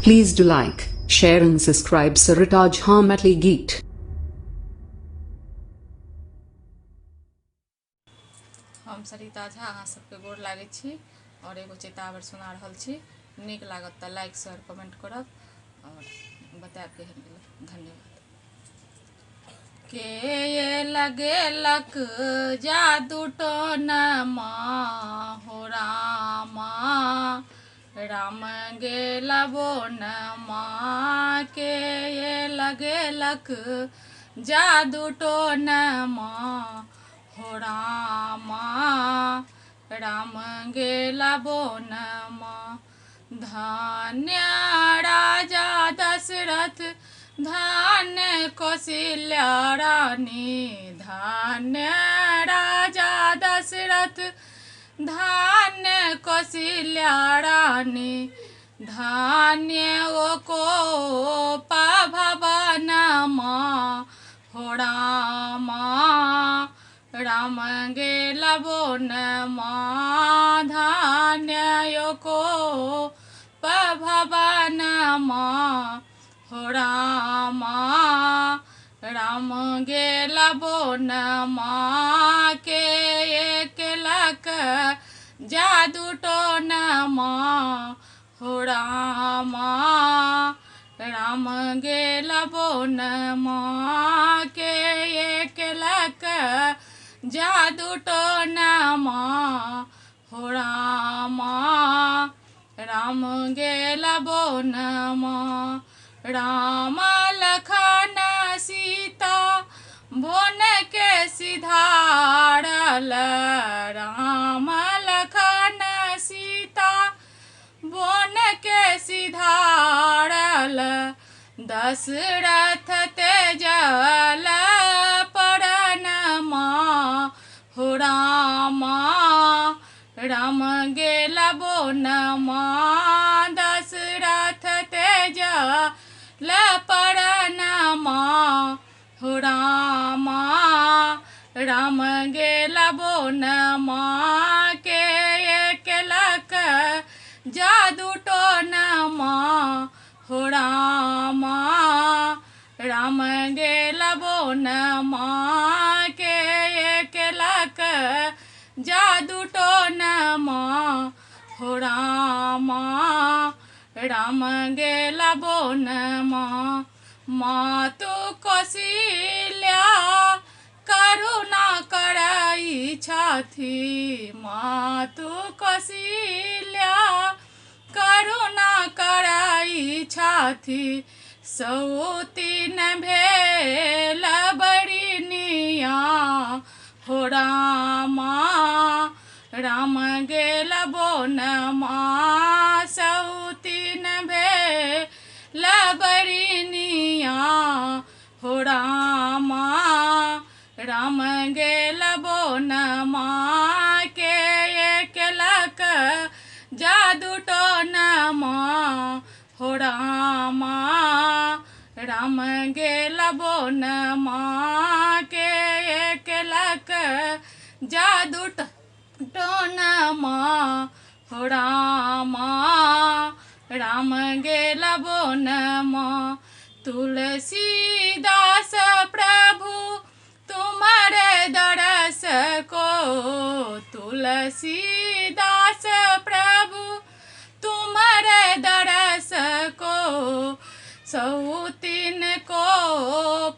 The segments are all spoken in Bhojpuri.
Please do like, share and subscribe Saritaj Harmatli Geet. हम सरिता झा अहाँ सबके गोर लागै छी और एगो चेतावनी सुना रहल छी। नीक लागत तऽ लाइक शेयर कमेंट करब और बताएब केहन गेल। धन्यवाद। के ये लगेलक जादू टोनमा हो रामा, राम गेला बोनमा। के ये लगेलक जादू टोनमा हो रामा, राम गेला बोनमा। धन्य राजा दशरथ धन्य कौशल्या रानी, धन्य राजा दशरथ धन्य कौशल्या रानी। धन्य ओ कोप भवनमा हो रामा, राम गेला बोनमा। धन्य ओ कोप भवनमा हो रामा, राम गेला बोनमा। के एकलक जादू टोनमा हो रामा, राम गेला बोनमा। के एकलक जादू टोनमा हो रामा, राम गेला बोनमा। राम लखन सीता बोन के सिधारल, राम लखन सीता बोन के सिधारल। दशरथ तेजल परनमा हो रामा, राम गेला बोनमा। दशरथ तेजल परनमा हो रामा, राम गेला बोनमा। के एकलक जादू टोनमा हो रामा, राम गेला बोनमा। के एकलक जादू टोनमा हो रामा, राम गेला बोनमा। मातु कौशल्या करुणा करई छथि, मातु कौशल्या करुणा करई छथि। सौतीन भेल बरिनिया हो रामा, राम गेला बोनमा। सौतीन भेल बरिनिया हो रामा, राम गेला बोनमा। के एकलक जादू टोनमा हो रामा, राम गेला बोनमा। के एकलक जादू टोनमा हो रामा, राम गेला बोनमा। तुलसीदास प्रभु तुम्हारे दरस को, तुलसीदास प्रभु तुम्हारे दरस को। सौतीन को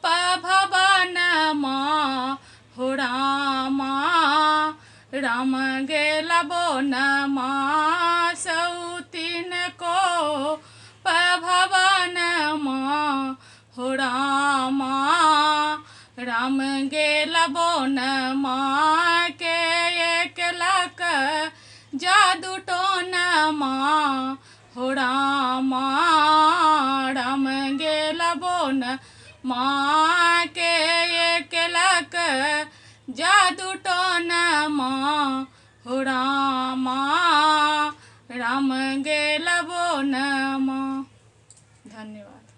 भवनमा हो रामा, राम गेला बोनमा। सौतीन को भवनमा हो रामा, राम गेला बोनमा। के एकलक जादू टोनमा हो रामा, राम गेला बोनमा। के एकलक जादू टोनमा हो रामा, राम गेला बोनमा। धन्यवाद।